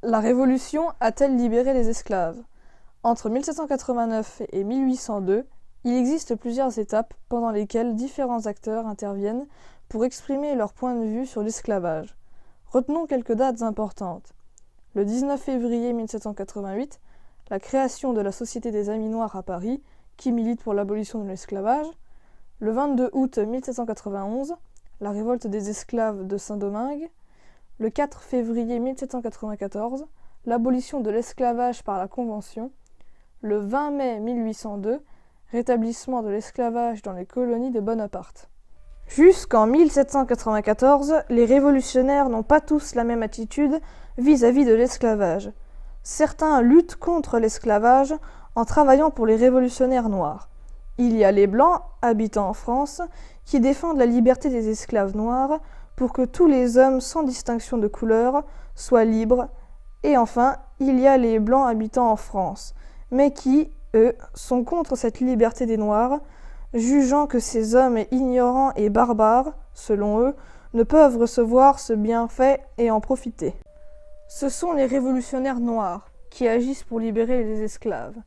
La Révolution a-t-elle libéré les esclaves? Entre 1789 et 1802, il existe plusieurs étapes pendant lesquelles différents acteurs interviennent pour exprimer leur point de vue sur l'esclavage. Retenons quelques dates importantes. Le 19 février 1788, la création de la Société des Amis Noirs à Paris, qui milite pour l'abolition de l'esclavage. Le 22 août 1791, la révolte des esclaves de Saint-Domingue. Le 4 février 1794, l'abolition de l'esclavage par la Convention. Le 20 mai 1802, rétablissement de l'esclavage dans les colonies de Bonaparte. Jusqu'en 1794, les révolutionnaires n'ont pas tous la même attitude vis-à-vis de l'esclavage. Certains luttent contre l'esclavage en travaillant pour les révolutionnaires noirs. Il y a les Blancs, habitant en France, qui défendent la liberté des esclaves noirs pour que tous les hommes, sans distinction de couleur, soient libres. Et enfin, il y a les Blancs habitant en France, mais qui, eux, sont contre cette liberté des Noirs, jugeant que ces hommes ignorants et barbares, selon eux, ne peuvent recevoir ce bienfait et en profiter. Ce sont les révolutionnaires noirs qui agissent pour libérer les esclaves,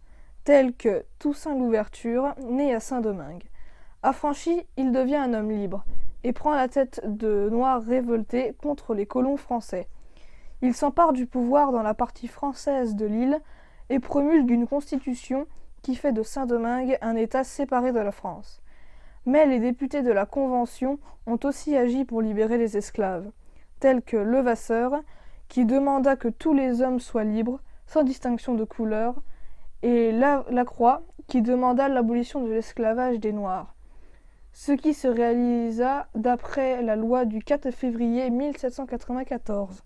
tels que Toussaint Louverture, né à Saint-Domingue. Affranchi, il devient un homme libre et prend la tête de Noirs révoltés contre les colons français. Il s'empare du pouvoir dans la partie française de l'île et promulgue une constitution qui fait de Saint-Domingue un État séparé de la France. Mais les députés de la Convention ont aussi agi pour libérer les esclaves, tels que Levasseur, qui demanda que tous les hommes soient libres, sans distinction de couleur, et Lacroix, qui demanda l'abolition de l'esclavage des Noirs, ce qui se réalisa d'après la loi du 4 février 1794.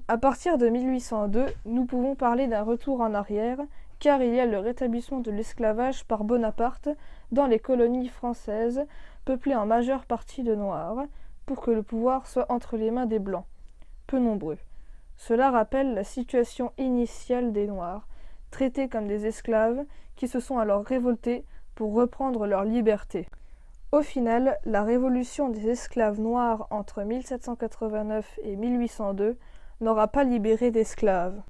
À partir de 1802, nous pouvons parler d'un retour en arrière, car il y a le rétablissement de l'esclavage par Bonaparte dans les colonies françaises, peuplées en majeure partie de Noirs, pour que le pouvoir soit entre les mains des Blancs, peu nombreux. Cela rappelle la situation initiale des Noirs, traités comme des esclaves, qui se sont alors révoltés pour reprendre leur liberté. Au final, la révolution des esclaves noirs entre 1789 et 1802 n'aura pas libéré d'esclaves.